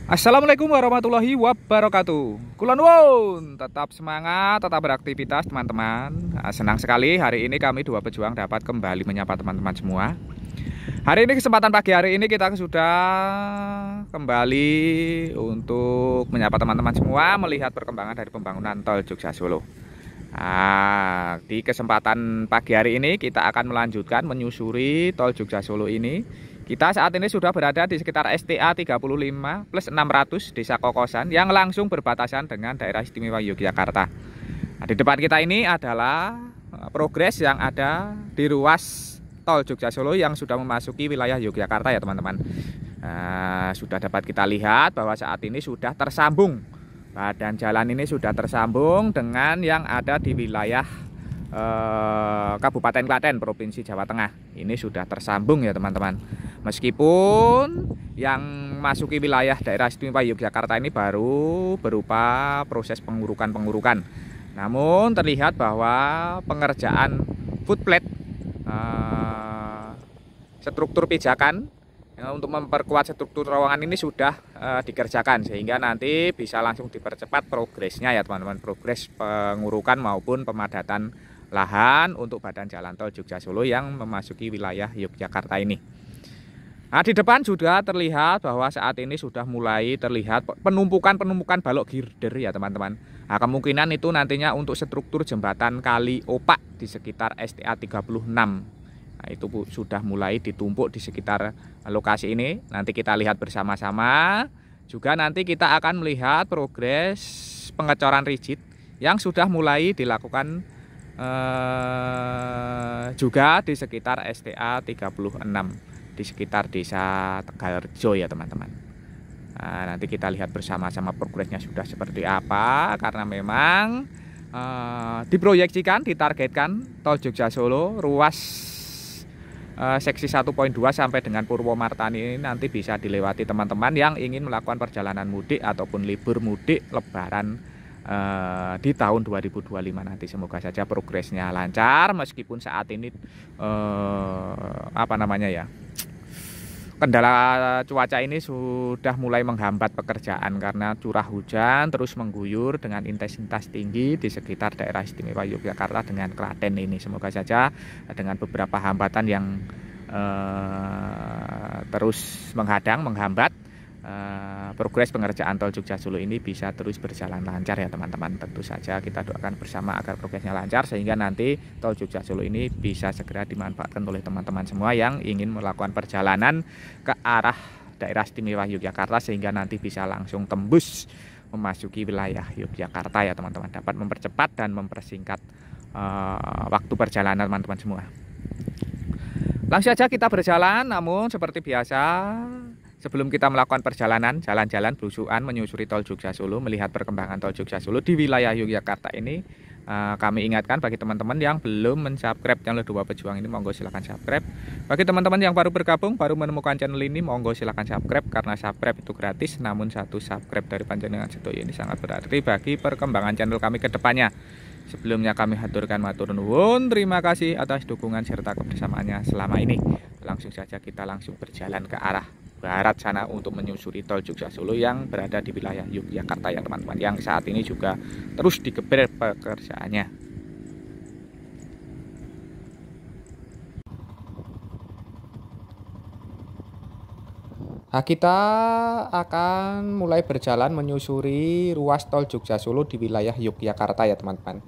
Assalamualaikum warahmatullahi wabarakatuh. Kula nuwun, tetap semangat, tetap beraktivitas teman-teman. Senang sekali hari ini kami dua pejuang dapat kembali menyapa teman-teman semua. Hari ini kesempatan pagi hari ini kita sudah kembali untuk menyapa teman-teman semua melihat perkembangan dari pembangunan Tol Jogja Solo. Di kesempatan pagi hari ini kita akan melanjutkan menyusuri Tol Jogja Solo ini. Kita saat ini sudah berada di sekitar STA 35 plus 600 Desa Kokosan yang langsung berbatasan dengan daerah istimewa Yogyakarta. Di depan kita ini adalah progres yang ada di ruas Tol Jogja Solo yang sudah memasuki wilayah Yogyakarta ya teman-teman. Sudah dapat kita lihat bahwa saat ini sudah tersambung. Badan jalan ini sudah tersambung dengan yang ada di wilayah Kabupaten Klaten, Provinsi Jawa Tengah. Ini sudah tersambung ya teman-teman. Meskipun yang masuki wilayah daerah istimewa Yogyakarta ini baru berupa proses pengurukan, namun terlihat bahwa pengerjaan footplate struktur pijakan untuk memperkuat struktur terowongan ini sudah dikerjakan, sehingga nanti bisa langsung dipercepat progresnya ya teman-teman, progres pengurukan maupun pemadatan lahan untuk badan jalan Tol Jogja Solo yang memasuki wilayah Yogyakarta ini. Di depan sudah terlihat bahwa saat ini sudah mulai terlihat penumpukan balok girder ya teman-teman. Kemungkinan itu nantinya untuk struktur jembatan Kali Opak di sekitar STA 36. Itu sudah mulai ditumpuk di sekitar lokasi ini. Nanti kita lihat bersama-sama. Juga nanti kita akan melihat progres pengecoran rigid yang sudah mulai dilakukan juga di sekitar STA 36. Di sekitar desa Tegalrejo ya teman-teman. Nanti kita lihat bersama-sama progresnya sudah seperti apa, karena memang diproyeksikan, ditargetkan Tol Jogja Solo ruas seksi 1.2 sampai dengan Purwomartani ini nanti bisa dilewati teman-teman yang ingin melakukan perjalanan mudik ataupun libur mudik lebaran di tahun 2025 nanti. Semoga saja progresnya lancar, meskipun saat ini kendala cuaca ini sudah mulai menghambat pekerjaan karena curah hujan terus mengguyur dengan intensitas tinggi di sekitar daerah istimewa Yogyakarta dengan Klaten ini. Semoga saja dengan beberapa hambatan yang terus menghambat progres pengerjaan Tol Jogja Solo ini bisa terus berjalan lancar ya teman-teman. Tentu saja kita doakan bersama agar progresnya lancar, sehingga nanti Tol Jogja Solo ini bisa segera dimanfaatkan oleh teman-teman semua yang ingin melakukan perjalanan ke arah daerah istimewa Yogyakarta, sehingga nanti bisa langsung tembus memasuki wilayah Yogyakarta ya teman-teman. Dapat mempercepat dan mempersingkat waktu perjalanan teman-teman semua. Langsung saja kita berjalan, namun seperti biasa sebelum kita melakukan perjalanan jalan-jalan belusuan menyusuri Tol Jogja Solo, melihat perkembangan Tol Jogja Solo di wilayah Yogyakarta ini, kami ingatkan bagi teman-teman yang belum mensubscribe channel Dua Pejuang ini, monggo silahkan subscribe. Bagi teman-teman yang baru bergabung, baru menemukan channel ini, monggo silahkan subscribe, karena subscribe itu gratis, namun satu subscribe dari panjenengan sedoyo ini sangat berarti bagi perkembangan channel kami ke depannya. Sebelumnya kami haturkan matur nuwun, terima kasih atas dukungan serta kebersamaannya selama ini. Langsung saja kita langsung berjalan ke arah barat sana untuk menyusuri Tol Jogja Solo yang berada di wilayah Yogyakarta ya teman-teman, yang saat ini juga terus digeber pekerjaannya. Kita akan mulai berjalan menyusuri ruas Tol Jogja Solo di wilayah Yogyakarta ya teman-teman.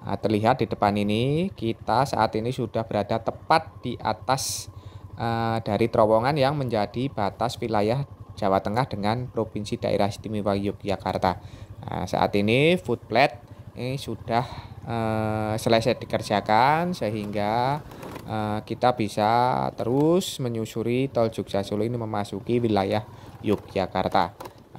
Terlihat di depan ini kita saat ini sudah berada tepat di atas dari terowongan yang menjadi batas wilayah Jawa Tengah dengan Provinsi Daerah Istimewa Yogyakarta. Saat ini footplate ini sudah selesai dikerjakan, sehingga kita bisa terus menyusuri Tol Jogja Solo ini memasuki wilayah Yogyakarta.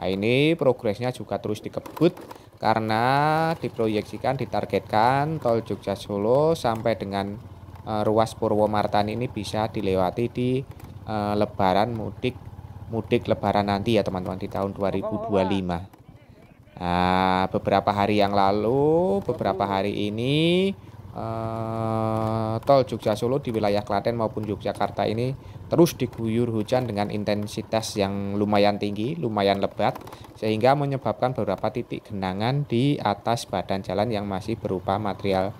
Ini progresnya juga terus dikebut karena diproyeksikan, ditargetkan Tol Jogja Solo sampai dengan ruas Purwomartani ini bisa dilewati di lebaran mudik lebaran nanti ya teman-teman, di tahun 2025. Beberapa hari yang lalu, beberapa hari ini tol Jogja Solo di wilayah Klaten maupun Yogyakarta ini terus diguyur hujan dengan intensitas yang lumayan tinggi, lumayan lebat, sehingga menyebabkan beberapa titik genangan di atas badan jalan yang masih berupa material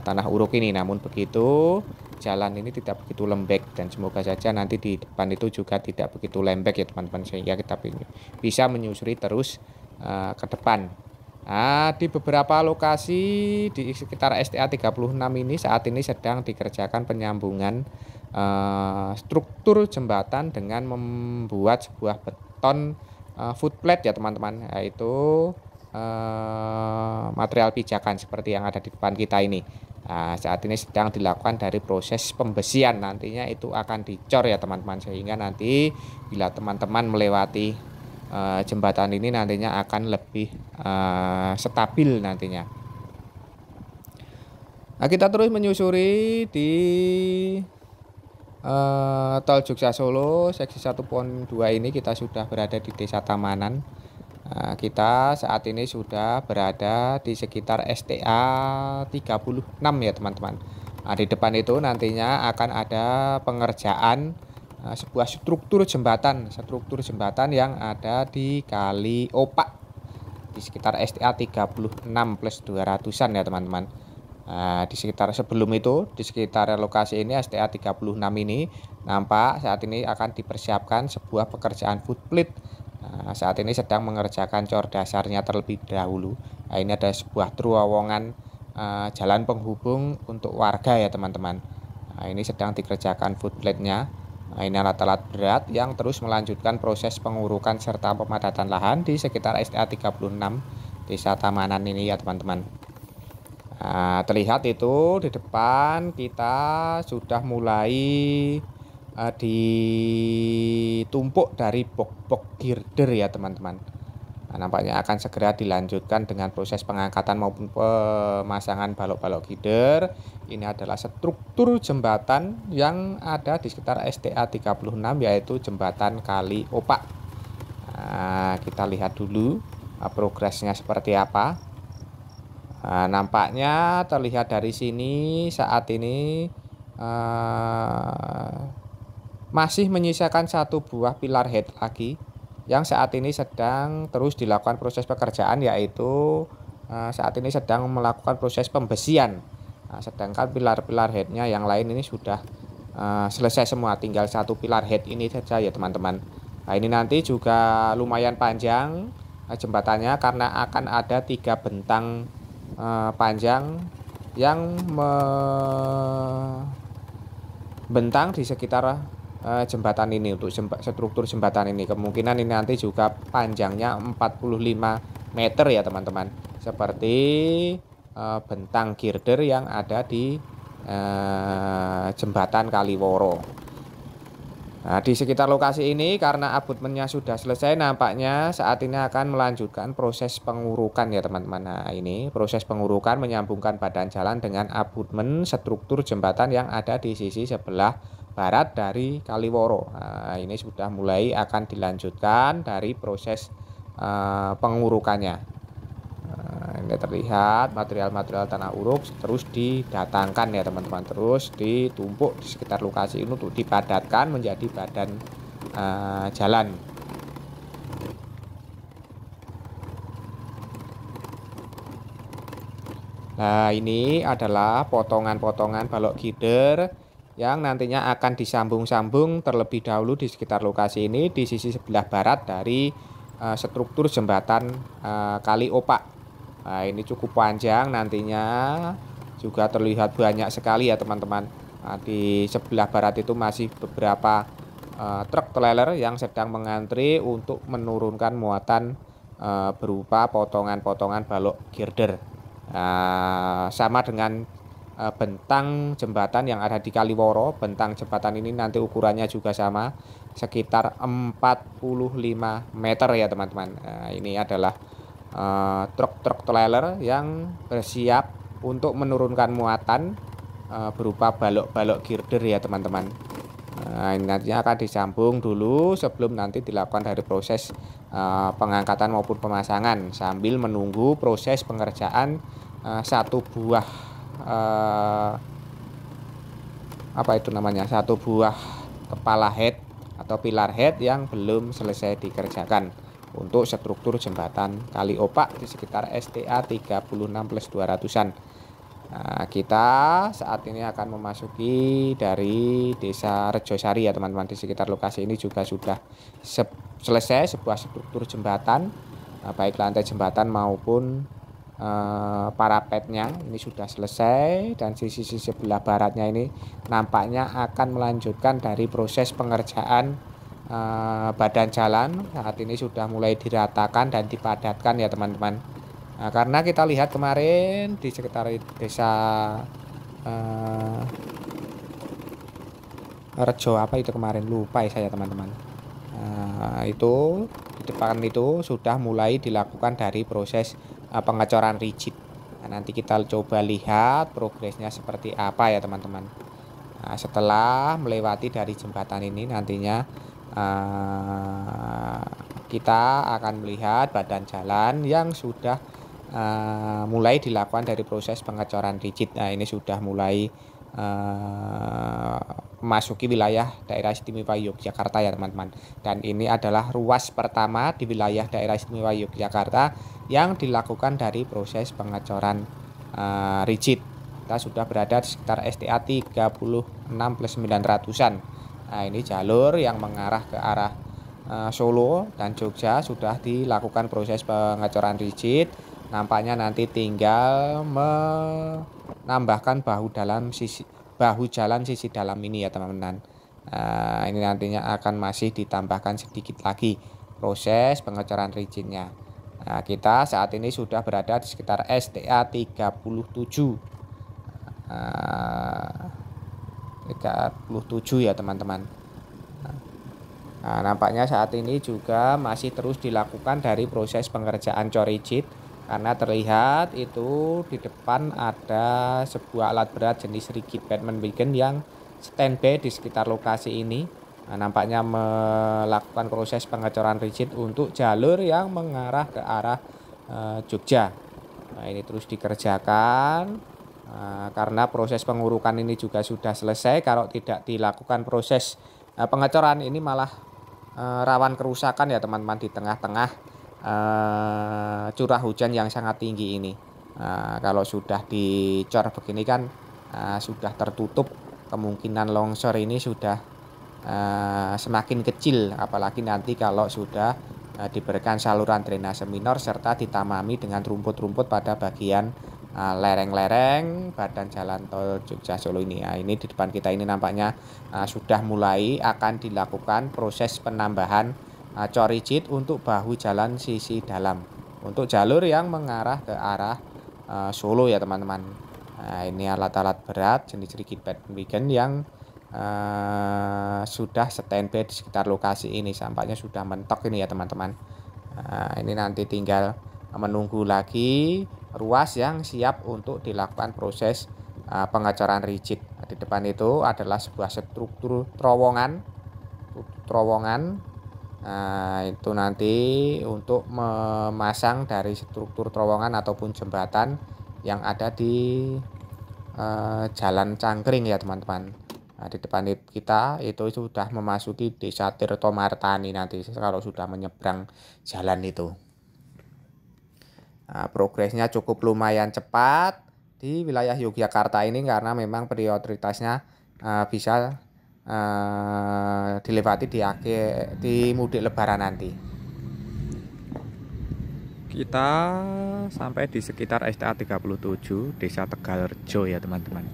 tanah uruk ini. Namun begitu, jalan ini tidak begitu lembek dan semoga saja nanti di depan itu juga tidak begitu lembek ya teman-teman, sehingga kita bisa menyusuri terus ke depan. Nah, di beberapa lokasi di sekitar STA 36 ini saat ini sedang dikerjakan penyambungan struktur jembatan dengan membuat sebuah beton footplate ya teman-teman, yaitu material pijakan seperti yang ada di depan kita ini. Nah, saat ini sedang dilakukan dari proses pembesian, nantinya itu akan dicor ya teman-teman, sehingga nanti bila teman-teman melewati jembatan ini nantinya akan lebih stabil nantinya. Nah, kita terus menyusuri di tol Jogja Solo seksi 1.2 ini kita sudah berada di Desa Tamanan. Nah, kita saat ini sudah berada di sekitar STA 36 ya teman-teman. Nah, di depan itu nantinya akan ada pengerjaan sebuah struktur jembatan yang ada di Kali Opak di sekitar STA 36 plus 200-an ya teman-teman. Di sekitar sebelum itu, di sekitar lokasi ini STA 36 ini nampak saat ini akan dipersiapkan sebuah pekerjaan footplate. Saat ini sedang mengerjakan cor dasarnya terlebih dahulu. Nah, ini ada sebuah terowongan jalan penghubung untuk warga ya teman-teman. Nah, ini sedang dikerjakan footplate-nya. Nah, ini alat-alat berat yang terus melanjutkan proses pengurukan serta pemadatan lahan di sekitar STA 36 Desa Tamanan ini ya teman-teman. Nah, terlihat itu di depan kita sudah mulai ditumpuk dari box-box girder ya teman-teman. Nah, nampaknya akan segera dilanjutkan dengan proses pengangkatan maupun pemasangan balok-balok girder. Ini adalah struktur jembatan yang ada di sekitar STA 36 yaitu jembatan Kali Opak. Nah, kita lihat dulu progresnya seperti apa. Nah, nampaknya terlihat dari sini saat ini masih menyisakan satu buah pilar head lagi yang saat ini sedang terus dilakukan proses pekerjaan, yaitu saat ini sedang melakukan proses pembesian. Nah, sedangkan pilar-pilar headnya yang lain ini sudah selesai semua, tinggal satu pilar head ini saja ya teman-teman. Nah, ini nanti juga lumayan panjang jembatannya karena akan ada 3 bentang panjang yang membentang di sekitar jembatan ini. Untuk struktur jembatan ini kemungkinan ini nanti juga panjangnya 45 meter ya teman-teman, seperti bentang girder yang ada di jembatan Kaliworo. Nah, di sekitar lokasi ini karena abutmennya sudah selesai, nampaknya saat ini akan melanjutkan proses pengurukan ya teman-teman. Nah, ini proses pengurukan menyambungkan badan jalan dengan abutmen struktur jembatan yang ada di sisi sebelah barat dari Kaliworo. Nah, ini sudah mulai akan dilanjutkan dari proses pengurukannya. Ini terlihat material-material tanah uruk terus didatangkan ya teman-teman, terus ditumpuk di sekitar lokasi ini untuk dipadatkan menjadi badan jalan. Nah, ini adalah potongan-potongan balok girder yang nantinya akan disambung-sambung terlebih dahulu di sekitar lokasi ini di sisi sebelah barat dari struktur jembatan Kali Opak. Nah, ini cukup panjang, nantinya juga terlihat banyak sekali ya teman-teman. Nah, di sebelah barat itu masih beberapa truk trailer yang sedang mengantri untuk menurunkan muatan berupa potongan-potongan balok girder. Nah, sama dengan bentang jembatan yang ada di Kaliworo, bentang jembatan ini nanti ukurannya juga sama, sekitar 45 meter ya teman-teman. Nah, ini adalah truk-truk trailer yang bersiap untuk menurunkan muatan berupa balok-balok girder ya teman-teman. Nah, ini nantinya akan disambung dulu sebelum nanti dilakukan dari proses pengangkatan maupun pemasangan sambil menunggu proses pengerjaan satu buah apa itu namanya, satu buah kepala head atau pilar head yang belum selesai dikerjakan untuk struktur jembatan Kali Opak di sekitar STA 36+200-an. Nah, kita saat ini akan memasuki dari Desa Rejosari ya teman-teman. Di sekitar lokasi ini juga sudah selesai sebuah struktur jembatan, baik lantai jembatan maupun parapetnya ini sudah selesai, dan sisi sebelah baratnya ini nampaknya akan melanjutkan dari proses pengerjaan badan jalan. Saat ini sudah mulai diratakan dan dipadatkan ya teman-teman. Nah, karena kita lihat kemarin di sekitar desa Rejo apa itu kemarin, lupa ya saya teman-teman. Itu di depan itu sudah mulai dilakukan dari proses pengecoran rigid. Nah, nanti kita coba lihat progresnya seperti apa ya teman-teman. Nah, setelah melewati dari jembatan ini nantinya kita akan melihat badan jalan yang sudah mulai dilakukan dari proses pengecoran rigid. Nah, ini sudah mulai memasuki wilayah daerah istimewa Yogyakarta ya teman-teman. Dan ini adalah ruas pertama di wilayah daerah istimewa Yogyakarta yang dilakukan dari proses pengecoran rigid. Kita sudah berada di sekitar STA 36+900-an. Nah, ini jalur yang mengarah ke arah Solo dan Jogja sudah dilakukan proses pengecoran rigid. Nampaknya nanti tinggal menambahkan bahu jalan sisi dalam ini ya teman-teman. Ini nantinya akan masih ditambahkan sedikit lagi proses pengecoran rigidnya. Nah, kita saat ini sudah berada di sekitar STA 37 ya teman-teman. Nah, nampaknya saat ini juga masih terus dilakukan dari proses pengerjaan cor rigid, karena terlihat itu di depan ada sebuah alat berat jenis rigid Batman Wagon yang standby di sekitar lokasi ini. Nah, nampaknya melakukan proses pengecoran rigid untuk jalur yang mengarah ke arah Jogja. Nah, ini terus dikerjakan karena proses pengurukan ini juga sudah selesai. Kalau tidak dilakukan proses pengecoran ini malah rawan kerusakan ya teman-teman di tengah-tengah curah hujan yang sangat tinggi ini. Kalau sudah dicor begini kan sudah tertutup, kemungkinan longsor ini sudah semakin kecil, apalagi nanti kalau sudah diberikan saluran drainase minor serta ditamami dengan rumput-rumput pada bagian lereng-lereng badan jalan tol Jogja Solo ini. Nah, ini di depan kita ini nampaknya sudah mulai akan dilakukan proses penambahan cor rigid untuk bahu jalan sisi dalam untuk jalur yang mengarah ke arah Solo ya teman-teman. Nah, ini alat-alat berat jenis rigid Batman Wagon yang sudah standby di sekitar lokasi ini, sampaknya sudah mentok ini ya teman-teman. Nah, ini nanti tinggal menunggu lagi ruas yang siap untuk dilakukan proses pengecoran rigid. Nah, di depan itu adalah sebuah struktur terowongan. Itu nanti untuk memasang dari struktur terowongan ataupun jembatan yang ada di Jalan Cangkring ya teman-teman. Nah, di depan kita itu sudah memasuki Desa Tirto Martani nanti kalau sudah menyeberang jalan itu. Nah, progresnya cukup lumayan cepat di wilayah Yogyakarta ini karena memang prioritasnya bisa dilewati di mudik lebaran nanti. Kita sampai di sekitar STA 37 Desa Tegalrejo ya teman-teman.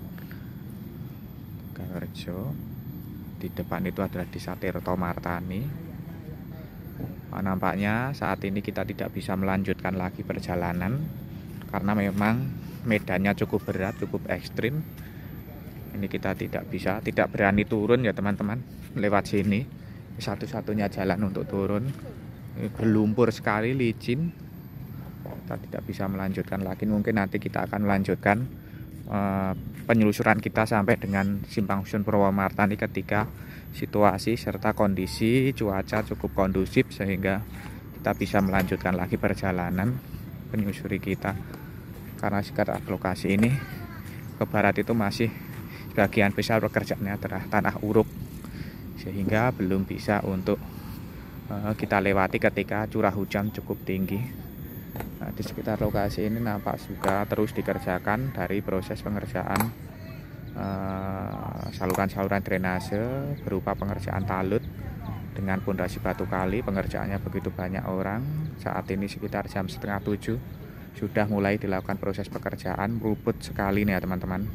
Tegalrejo. Di depan itu adalah Desa Tirto Martani. Nampaknya saat ini kita tidak bisa melanjutkan lagi perjalanan karena memang medannya cukup berat, cukup ekstrim. Ini kita tidak berani turun ya teman-teman lewat sini. Satu-satunya jalan untuk turun. Ini berlumpur sekali, licin. Kita tidak bisa melanjutkan lagi. Mungkin nanti kita akan melanjutkan penelusuran kita sampai dengan Simpang Susun Purwomartani ketika situasi serta kondisi cuaca cukup kondusif sehingga kita bisa melanjutkan lagi perjalanan penyusuri kita, karena sekitar lokasi ini ke barat itu masih sebagian besar pekerjaannya adalah tanah uruk, sehingga belum bisa untuk kita lewati ketika curah hujan cukup tinggi. Nah, di sekitar lokasi ini nampak juga terus dikerjakan dari proses pengerjaan saluran-saluran drainase berupa pengerjaan talut dengan pondasi batu kali. Pengerjaannya begitu banyak orang. Saat ini sekitar jam 6:30 sudah mulai dilakukan proses pekerjaan. Ruput sekali nih ya teman-teman.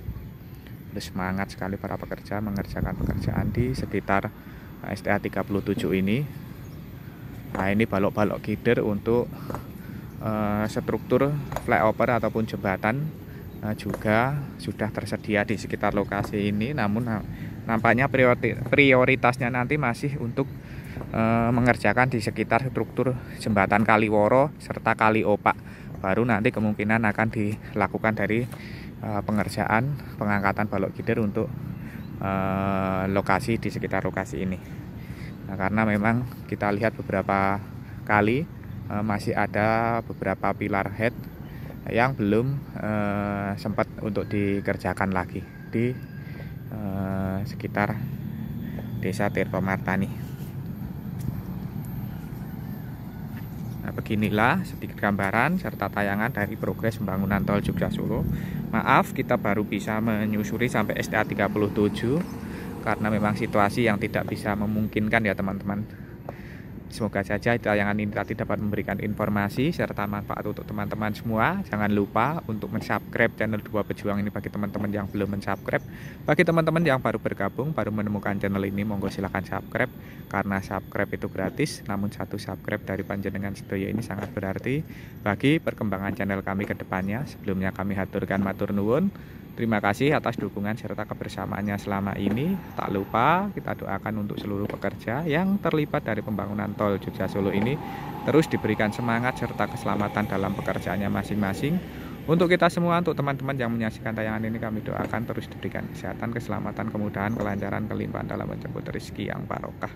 Semangat sekali para pekerja mengerjakan pekerjaan di sekitar STA 37 ini. Nah, ini balok-balok gider untuk struktur flyover ataupun jembatan juga sudah tersedia di sekitar lokasi ini. Namun nampaknya prioritasnya nanti masih untuk mengerjakan di sekitar struktur jembatan Kaliworo serta Kali Opak. Baru nanti kemungkinan akan dilakukan dari pengerjaan pengangkatan balok gider untuk lokasi di sekitar lokasi ini. Nah, karena memang kita lihat beberapa kali masih ada beberapa pilar head yang belum sempat untuk dikerjakan lagi di sekitar Desa Tirtomartani. Nah, beginilah sedikit gambaran serta tayangan dari progres pembangunan tol Jogja Solo. Maaf, kita baru bisa menyusuri sampai STA 37 karena memang situasi yang tidak bisa memungkinkan ya teman-teman. Semoga saja tayangan ini tadi dapat memberikan informasi serta manfaat untuk teman-teman semua. Jangan lupa untuk mensubscribe channel Dua Pejuang ini bagi teman-teman yang belum mensubscribe. Bagi teman-teman yang baru bergabung, baru menemukan channel ini, monggo silahkan subscribe. Karena subscribe itu gratis, namun satu subscribe dari panjenengan sedaya ini sangat berarti bagi perkembangan channel kami ke depannya. Sebelumnya kami haturkan matur nuwun. Terima kasih atas dukungan serta kebersamaannya selama ini. Tak lupa kita doakan untuk seluruh pekerja yang terlibat dari pembangunan tol Jogja Solo ini terus diberikan semangat serta keselamatan dalam pekerjaannya masing-masing. Untuk kita semua, untuk teman-teman yang menyaksikan tayangan ini, kami doakan terus diberikan kesehatan, keselamatan, kemudahan, kelancaran, kelimpahan dalam menjemput rezeki yang barokah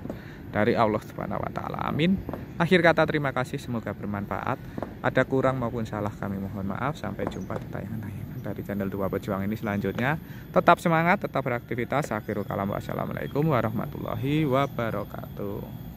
dari Allah Subhanahu wa taala. Amin. Akhir kata terima kasih, semoga bermanfaat. Ada kurang maupun salah kami mohon maaf. Sampai jumpa di tayangan-tayangan dari channel Dua Pejuang ini selanjutnya. Tetap semangat, tetap beraktivitas. Akhirul kalam. Wassalamualaikum warahmatullahi wabarakatuh.